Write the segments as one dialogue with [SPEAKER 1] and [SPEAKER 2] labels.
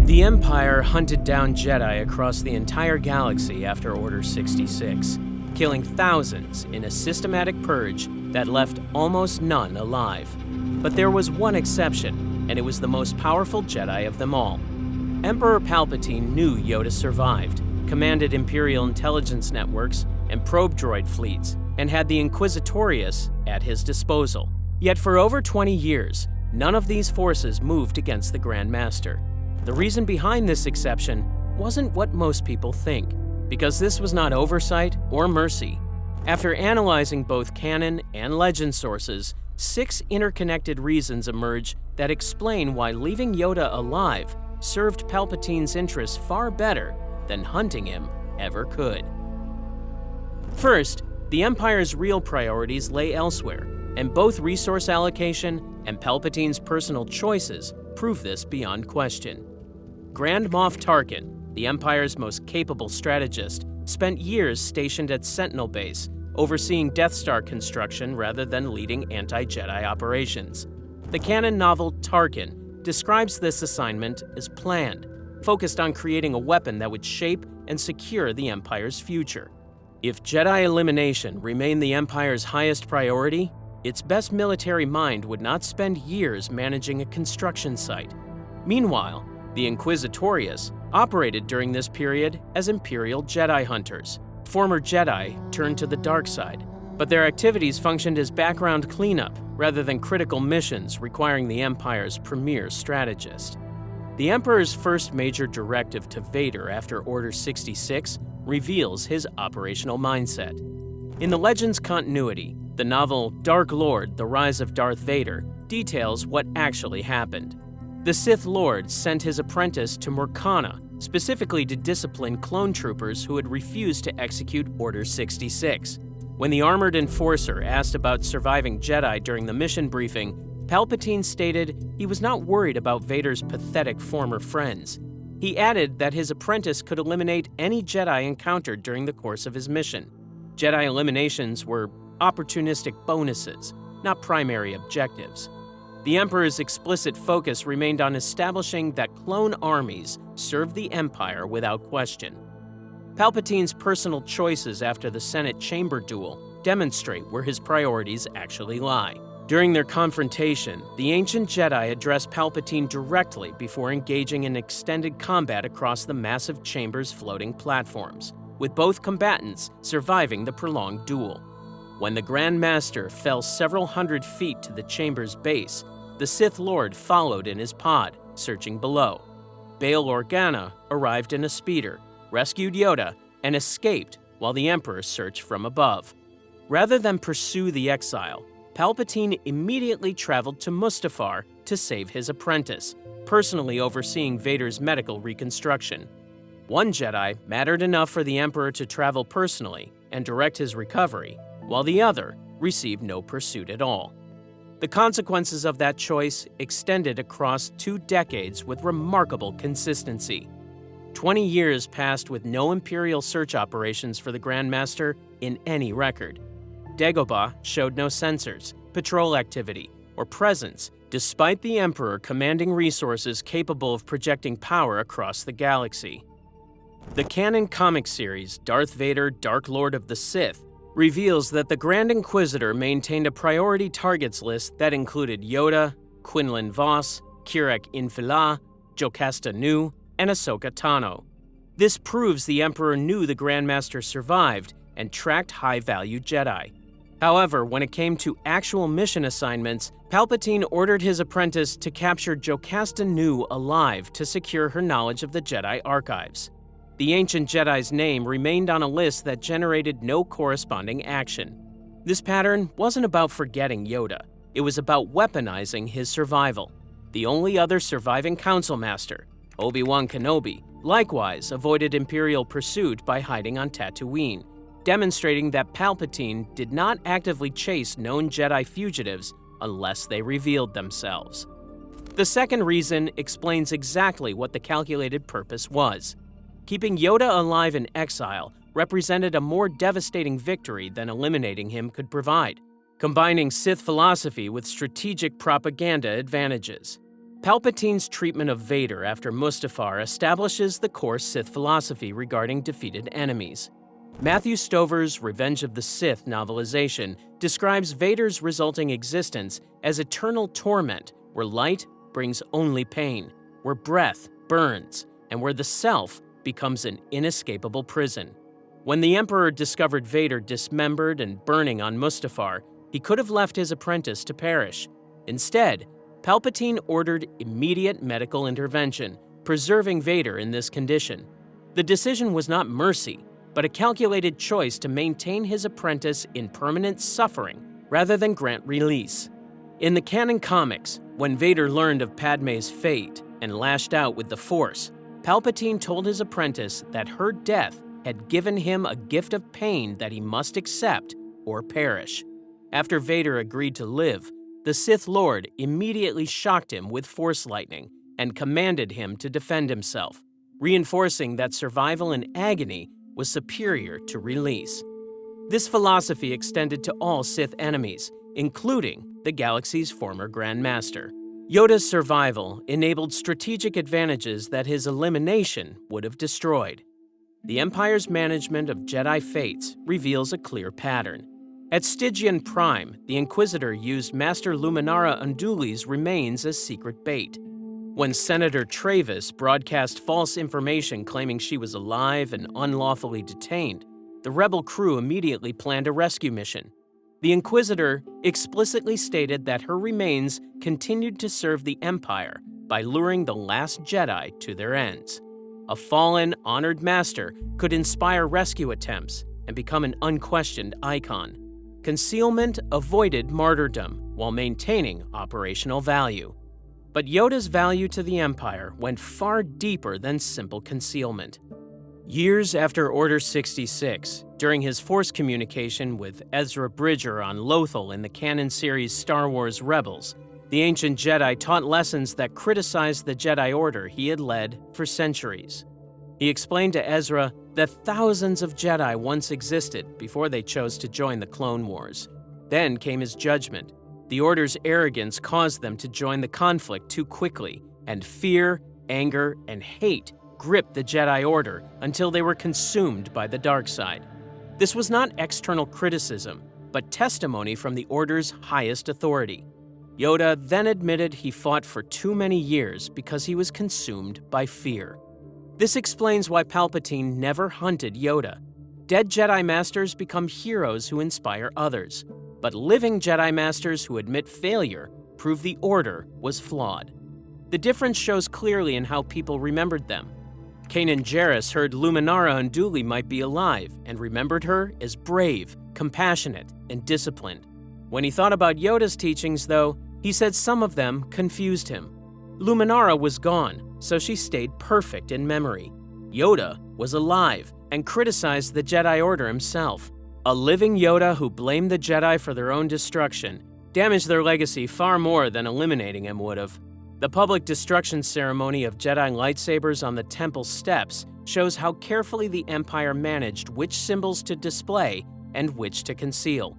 [SPEAKER 1] The Empire hunted down Jedi across the entire galaxy after Order 66, killing thousands in a systematic purge that left almost none alive. But there was one exception, and it was the most powerful Jedi of them all. Emperor Palpatine knew Yoda survived, commanded Imperial intelligence networks and probe droid fleets, and had the Inquisitorius at his disposal. Yet for over 20 years, none of these forces moved against the Grand Master. The reason behind this exception wasn't what most people think, because this was not oversight or mercy. After analyzing both Canon and Legends sources, 6 interconnected reasons emerge that explain why leaving Yoda alive served Palpatine's interests far better than hunting him ever could. First, the Empire's real priorities lay elsewhere, and both resource allocation and Palpatine's personal choices prove this beyond question. Grand Moff Tarkin, the Empire's most capable strategist, spent years stationed at Sentinel Base, overseeing Death Star construction rather than leading anti-Jedi operations. The canon novel Tarkin describes this assignment as planned, focused on creating a weapon that would shape and secure the Empire's future. If Jedi elimination remained the Empire's highest priority, its best military mind would not spend years managing a construction site. Meanwhile, the Inquisitorius operated during this period as Imperial Jedi hunters, former Jedi turned to the dark side, but their activities functioned as background cleanup rather than critical missions requiring the Empire's premier strategist. The Emperor's first major directive to Vader after Order 66 reveals his operational mindset. In the Legends continuity, the novel Dark Lord: The Rise of Darth Vader details what actually happened. The Sith Lord sent his apprentice to Murkana, specifically to discipline clone troopers who had refused to execute Order 66. When the armored enforcer asked about surviving Jedi during the mission briefing, Palpatine stated he was not worried about Vader's pathetic former friends. He added that his apprentice could eliminate any Jedi encountered during the course of his mission. Jedi eliminations were opportunistic bonuses, not primary objectives. The Emperor's explicit focus remained on establishing that clone armies served the Empire without question. Palpatine's personal choices after the Senate chamber duel demonstrate where his priorities actually lie. During their confrontation, the ancient Jedi addressed Palpatine directly before engaging in extended combat across the massive chamber's floating platforms, with both combatants surviving the prolonged duel. When the Grand Master fell several hundred feet to the chamber's base, the Sith Lord followed in his pod, searching below. Bail Organa arrived in a speeder, rescued Yoda, and escaped while the Emperor searched from above. Rather than pursue the exile, Palpatine immediately traveled to Mustafar to save his apprentice, personally overseeing Vader's medical reconstruction. One Jedi mattered enough for the Emperor to travel personally and direct his recovery, while the other received no pursuit at all. The consequences of that choice extended across 2 decades with remarkable consistency. 20 years passed with no Imperial search operations for the Grand Master in any record. Dagobah showed no sensors, patrol activity, or presence, despite the Emperor commanding resources capable of projecting power across the galaxy. The canon comic series Darth Vader: Dark Lord of the Sith reveals that the Grand Inquisitor maintained a priority targets list that included Yoda, Quinlan Vos, Kirek Infila, Jocasta Nu, and Ahsoka Tano. This proves the Emperor knew the Grand Master survived and tracked high-value Jedi. However, when it came to actual mission assignments, Palpatine ordered his apprentice to capture Jocasta Nu alive to secure her knowledge of the Jedi archives. The ancient Jedi's name remained on a list that generated no corresponding action. This pattern wasn't about forgetting Yoda. It was about weaponizing his survival. The only other surviving Council Master, Obi-Wan Kenobi, likewise avoided Imperial pursuit by hiding on Tatooine, demonstrating that Palpatine did not actively chase known Jedi fugitives unless they revealed themselves. The second reason explains exactly what the calculated purpose was. Keeping Yoda alive in exile represented a more devastating victory than eliminating him could provide, combining Sith philosophy with strategic propaganda advantages. Palpatine's treatment of Vader after Mustafar establishes the core Sith philosophy regarding defeated enemies. Matthew Stover's Revenge of the Sith novelization describes Vader's resulting existence as eternal torment, where light brings only pain, where breath burns, and where the self becomes an inescapable prison. When the Emperor discovered Vader dismembered and burning on Mustafar, he could have left his apprentice to perish. Instead, Palpatine ordered immediate medical intervention, preserving Vader in this condition. The decision was not mercy, but a calculated choice to maintain his apprentice in permanent suffering rather than grant release. In the canon comics, when Vader learned of Padmé's fate and lashed out with the Force, Palpatine told his apprentice that her death had given him a gift of pain that he must accept or perish. After Vader agreed to live, the Sith Lord immediately shocked him with Force lightning and commanded him to defend himself, reinforcing that survival in agony was superior to release. This philosophy extended to all Sith enemies, including the galaxy's former Grand Master. Yoda's survival enabled strategic advantages that his elimination would have destroyed. The Empire's management of Jedi fates reveals a clear pattern. At Stygian Prime, the Inquisitor used Master Luminara Unduli's remains as secret bait. When Senator Travis broadcast false information claiming she was alive and unlawfully detained, the rebel crew immediately planned a rescue mission. The Inquisitor explicitly stated that her remains continued to serve the Empire by luring the last Jedi to their ends. A fallen, honored master could inspire rescue attempts and become an unquestioned icon. Concealment avoided martyrdom while maintaining operational value. But Yoda's value to the Empire went far deeper than simple concealment. Years after Order 66, during his Force communication with Ezra Bridger on Lothal in the canon series Star Wars Rebels, the ancient Jedi taught lessons that criticized the Jedi Order he had led for centuries. He explained to Ezra that thousands of Jedi once existed before they chose to join the Clone Wars. Then came his judgment. The Order's arrogance caused them to join the conflict too quickly, and fear, anger, and hate gripped the Jedi Order until they were consumed by the dark side. This was not external criticism, but testimony from the Order's highest authority. Yoda then admitted he fought for too many years because he was consumed by fear. This explains why Palpatine never hunted Yoda. Dead Jedi Masters become heroes who inspire others, but living Jedi Masters who admit failure prove the Order was flawed. The difference shows clearly in how people remembered them. Kanan Jarrus heard Luminara Unduli might be alive and remembered her as brave, compassionate, and disciplined. When he thought about Yoda's teachings, though, he said some of them confused him. Luminara was gone, so she stayed perfect in memory. Yoda was alive and criticized the Jedi Order himself. A living Yoda who blamed the Jedi for their own destruction damaged their legacy far more than eliminating him would have. The public destruction ceremony of Jedi lightsabers on the temple steps shows how carefully the Empire managed which symbols to display and which to conceal.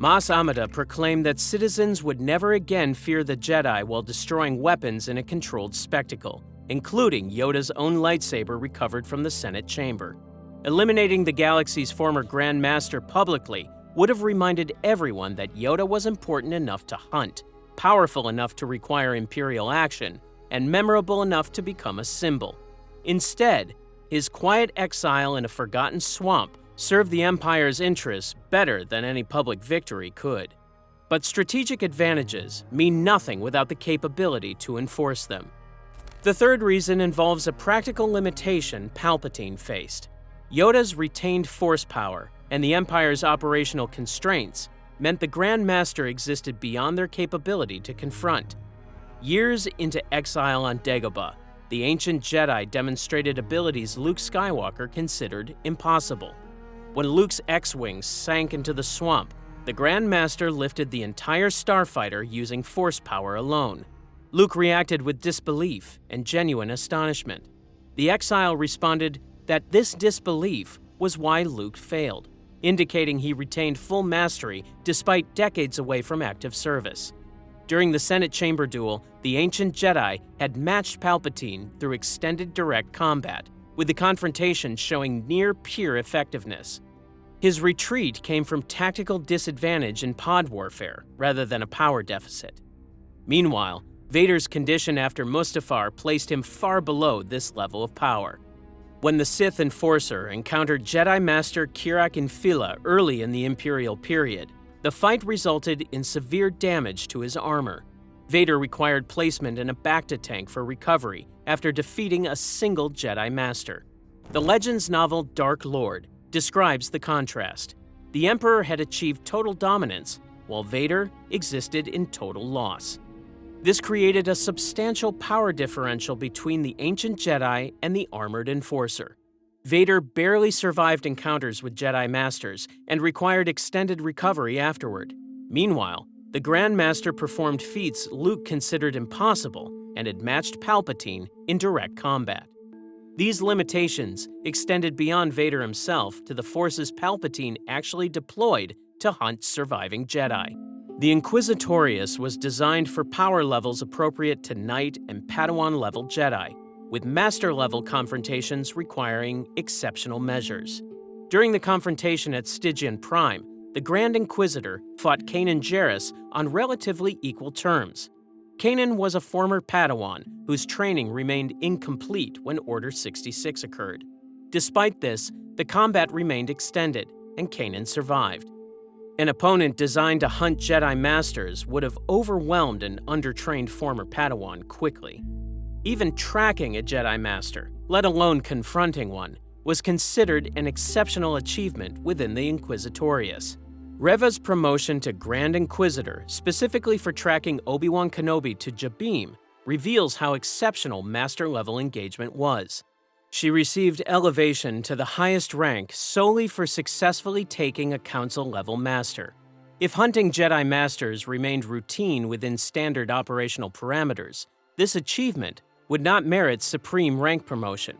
[SPEAKER 1] Mas Amedda proclaimed that citizens would never again fear the Jedi while destroying weapons in a controlled spectacle, including Yoda's own lightsaber recovered from the Senate chamber. Eliminating the galaxy's former Grand Master publicly would have reminded everyone that Yoda was important enough to hunt, powerful enough to require Imperial action, and memorable enough to become a symbol. Instead, his quiet exile in a forgotten swamp served the Empire's interests better than any public victory could. But strategic advantages mean nothing without the capability to enforce them. The third reason involves a practical limitation Palpatine faced. Yoda's retained Force power and the Empire's operational constraints meant the Grand Master existed beyond their capability to confront. Years into exile on Dagobah, the ancient Jedi demonstrated abilities Luke Skywalker considered impossible. When Luke's X-Wing sank into the swamp, the Grand Master lifted the entire starfighter using Force power alone. Luke reacted with disbelief and genuine astonishment. The exile responded that this disbelief was why Luke failed, indicating he retained full mastery despite decades away from active service. During the Senate chamber duel, the ancient Jedi had matched Palpatine through extended direct combat, with the confrontation showing near-peer effectiveness. His retreat came from tactical disadvantage in pod warfare rather than a power deficit. Meanwhile, Vader's condition after Mustafar placed him far below this level of power. When the Sith Enforcer encountered Jedi Master Kirak Infila early in the Imperial period, the fight resulted in severe damage to his armor. Vader required placement in a Bacta tank for recovery after defeating a single Jedi Master. The Legends novel Dark Lord describes the contrast. The Emperor had achieved total dominance, while Vader existed in total loss. This created a substantial power differential between the ancient Jedi and the armored Enforcer. Vader barely survived encounters with Jedi Masters and required extended recovery afterward. Meanwhile, the Grand Master performed feats Luke considered impossible and had matched Palpatine in direct combat. These limitations extended beyond Vader himself to the forces Palpatine actually deployed to hunt surviving Jedi. The Inquisitorius was designed for power levels appropriate to Knight and Padawan-level Jedi, with Master-level confrontations requiring exceptional measures. During the confrontation at Stygian Prime, the Grand Inquisitor fought Kanan Jarrus on relatively equal terms. Kanan was a former Padawan whose training remained incomplete when Order 66 occurred. Despite this, the combat remained extended, and Kanan survived. An opponent designed to hunt Jedi Masters would have overwhelmed an undertrained former Padawan quickly. Even tracking a Jedi Master, let alone confronting one, was considered an exceptional achievement within the Inquisitorius. Reva's promotion to Grand Inquisitor, specifically for tracking Obi-Wan Kenobi to Jabim, reveals how exceptional Master-level engagement was. She received elevation to the highest rank solely for successfully taking a Council-level Master. If hunting Jedi Masters remained routine within standard operational parameters, this achievement would not merit supreme rank promotion.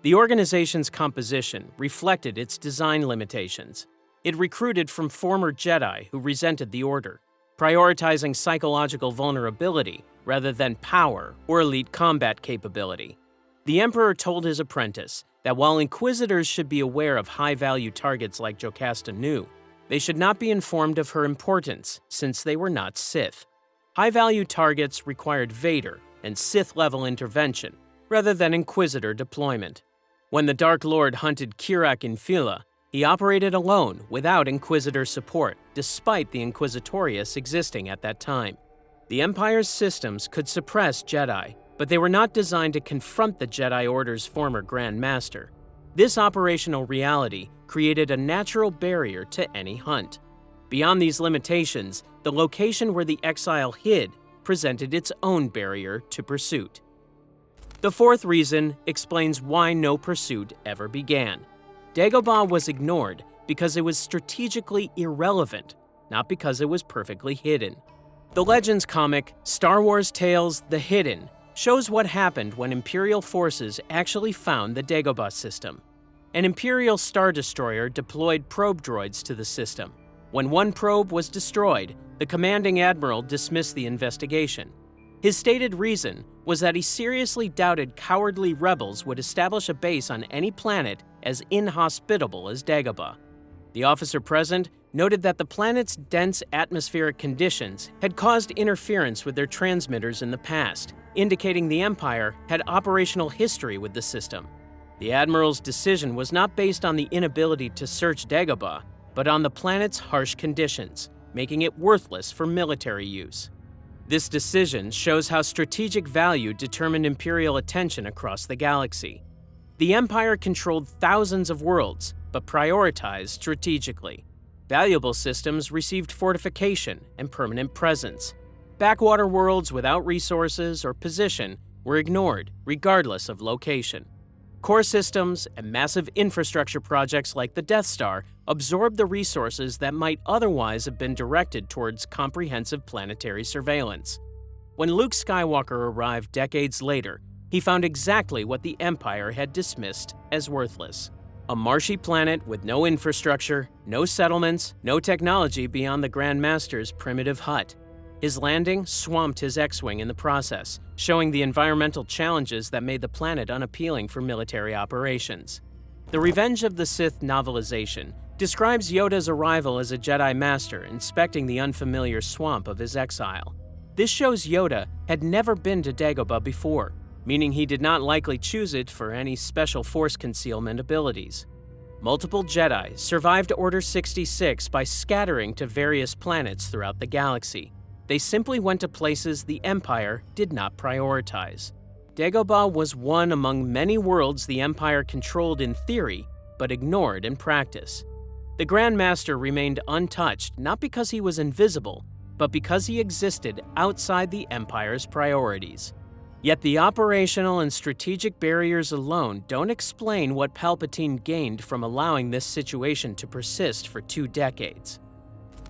[SPEAKER 1] The organization's composition reflected its design limitations. It recruited from former Jedi who resented the Order, prioritizing psychological vulnerability rather than power or elite combat capability. The Emperor told his apprentice that while Inquisitors should be aware of high-value targets like Jocasta Nu, they should not be informed of her importance since they were not Sith. High-value targets required Vader and Sith-level intervention rather than Inquisitor deployment. When the Dark Lord hunted Kirak Infila, he operated alone without Inquisitor support, despite the Inquisitorius existing at that time. The Empire's systems could suppress Jedi, but they were not designed to confront the Jedi Order's former Grand Master. This operational reality created a natural barrier to any hunt. Beyond these limitations, the location where the exile hid presented its own barrier to pursuit. The fourth reason explains why no pursuit ever began. Dagobah was ignored because it was strategically irrelevant, not because it was perfectly hidden. The Legends comic, Star Wars Tales: The Hidden, shows what happened when Imperial forces actually found the Dagobah system. An Imperial Star Destroyer deployed probe droids to the system. When one probe was destroyed, the commanding admiral dismissed the investigation. His stated reason was that he seriously doubted cowardly rebels would establish a base on any planet as inhospitable as Dagobah. The officer present noted that the planet's dense atmospheric conditions had caused interference with their transmitters in the past, indicating the Empire had operational history with the system. The Admiral's decision was not based on the inability to search Dagobah, but on the planet's harsh conditions, making it worthless for military use. This decision shows how strategic value determined Imperial attention across the galaxy. The Empire controlled thousands of worlds, but prioritized strategically. Valuable systems received fortification and permanent presence. Backwater worlds without resources or position were ignored, regardless of location. Core systems and massive infrastructure projects like the Death Star absorbed the resources that might otherwise have been directed towards comprehensive planetary surveillance. When Luke Skywalker arrived decades later, he found exactly what the Empire had dismissed as worthless: a marshy planet with no infrastructure, no settlements, no technology beyond the Grand Master's primitive hut. His landing swamped his X-Wing in the process, showing the environmental challenges that made the planet unappealing for military operations. The Revenge of the Sith novelization describes Yoda's arrival as a Jedi Master inspecting the unfamiliar swamp of his exile. This shows Yoda had never been to Dagobah before, meaning he did not likely choose it for any special force concealment abilities. Multiple Jedi survived Order 66 by scattering to various planets throughout the galaxy. They simply went to places the Empire did not prioritize. Dagobah was one among many worlds the Empire controlled in theory, but ignored in practice. The Grand Master remained untouched not because he was invisible, but because he existed outside the Empire's priorities. Yet the operational and strategic barriers alone don't explain what Palpatine gained from allowing this situation to persist for 2 decades.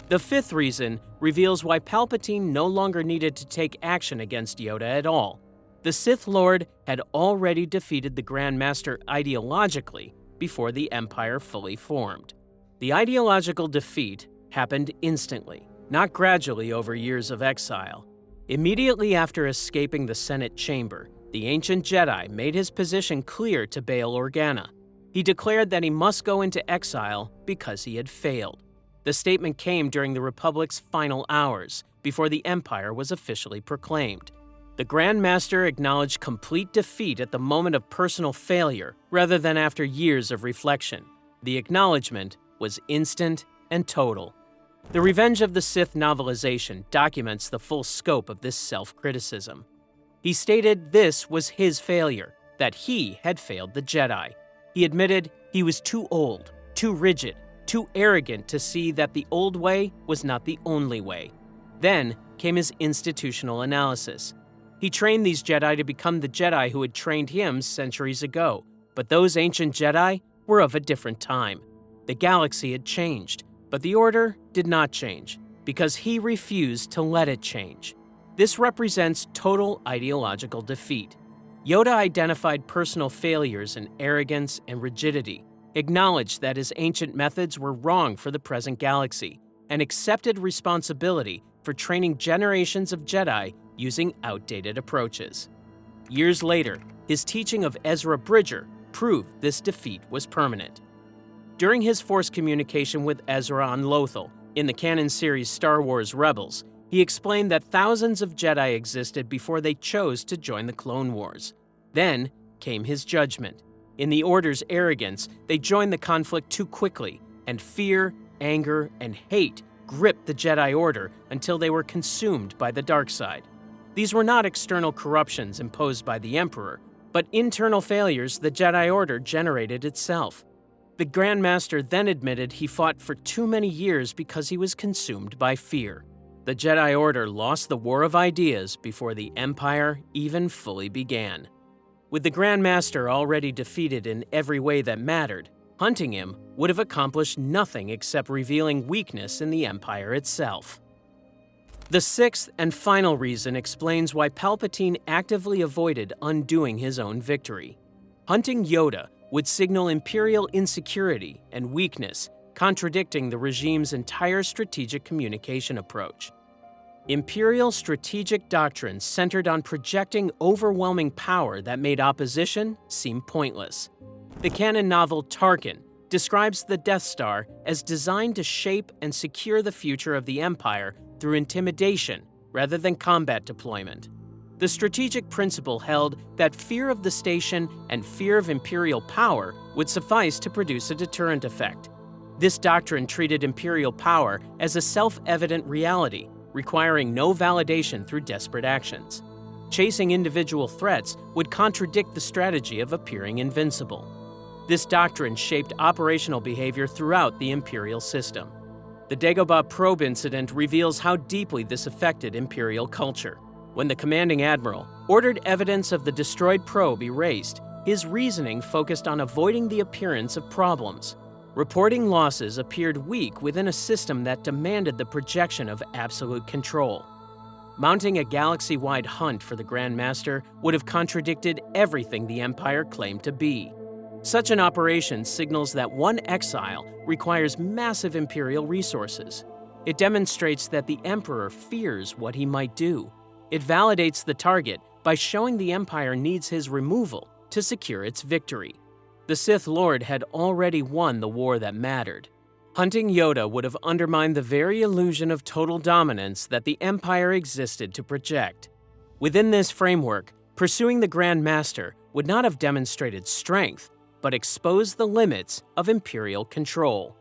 [SPEAKER 1] The fifth reason reveals why Palpatine no longer needed to take action against Yoda at all. The Sith Lord had already defeated the Grand Master ideologically before the Empire fully formed. The ideological defeat happened instantly, not gradually over years of exile. Immediately after escaping the Senate chamber, the ancient Jedi made his position clear to Bail Organa. He declared that he must go into exile because he had failed. The statement came during the Republic's final hours, before the Empire was officially proclaimed. The Grand Master acknowledged complete defeat at the moment of personal failure, rather than after years of reflection. The acknowledgement was instant and total. The Revenge of the Sith novelization documents the full scope of this self-criticism. He stated this was his failure, that he had failed the Jedi. He admitted he was too old, too rigid, too arrogant to see that the old way was not the only way. Then came his institutional analysis. He trained these Jedi to become the Jedi who had trained him centuries ago, but those ancient Jedi were of a different time. The galaxy had changed, but the Order did not change, because he refused to let it change. This represents total ideological defeat. Yoda identified personal failures in arrogance and rigidity, acknowledged that his ancient methods were wrong for the present galaxy, and accepted responsibility for training generations of Jedi using outdated approaches. Years later, his teaching of Ezra Bridger proved this defeat was permanent. During his Force communication with Ezra on Lothal, in the canon series Star Wars Rebels, he explained that thousands of Jedi existed before they chose to join the Clone Wars. Then came his judgment. In the Order's arrogance, they joined the conflict too quickly, and fear, anger, and hate gripped the Jedi Order until they were consumed by the dark side. These were not external corruptions imposed by the Emperor, but internal failures the Jedi Order generated itself. The Grand Master then admitted he fought for too many years because he was consumed by fear. The Jedi Order lost the war of ideas before the Empire even fully began. With the Grand Master already defeated in every way that mattered, hunting him would have accomplished nothing except revealing weakness in the Empire itself. The sixth and final reason explains why Palpatine actively avoided undoing his own victory. Hunting Yoda would signal Imperial insecurity and weakness, contradicting the regime's entire strategic communication approach. Imperial strategic doctrine centered on projecting overwhelming power that made opposition seem pointless. The canon novel Tarkin describes the Death Star as designed to shape and secure the future of the Empire through intimidation rather than combat deployment. The strategic principle held that fear of the station and fear of Imperial power would suffice to produce a deterrent effect. This doctrine treated Imperial power as a self-evident reality, requiring no validation through desperate actions. Chasing individual threats would contradict the strategy of appearing invincible. This doctrine shaped operational behavior throughout the Imperial system. The Dagobah probe incident reveals how deeply this affected Imperial culture. When the commanding admiral ordered evidence of the destroyed probe erased, his reasoning focused on avoiding the appearance of problems. Reporting losses appeared weak within a system that demanded the projection of absolute control. Mounting a galaxy-wide hunt for the Grand Master would have contradicted everything the Empire claimed to be. Such an operation signals that one exile requires massive Imperial resources. It demonstrates that the Emperor fears what he might do. It validates the target by showing the Empire needs his removal to secure its victory. The Sith Lord had already won the war that mattered. Hunting Yoda would have undermined the very illusion of total dominance that the Empire existed to project. Within this framework, pursuing the Grand Master would not have demonstrated strength, but exposed the limits of Imperial control.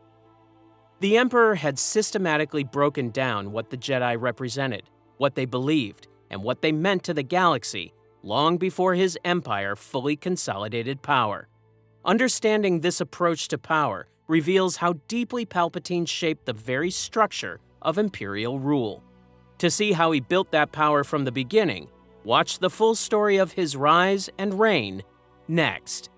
[SPEAKER 1] The Emperor had systematically broken down what the Jedi represented, what they believed, and what they meant to the galaxy long before his empire fully consolidated power. Understanding this approach to power reveals how deeply Palpatine shaped the very structure of Imperial rule. To see how he built that power from the beginning, watch the full story of his rise and reign next.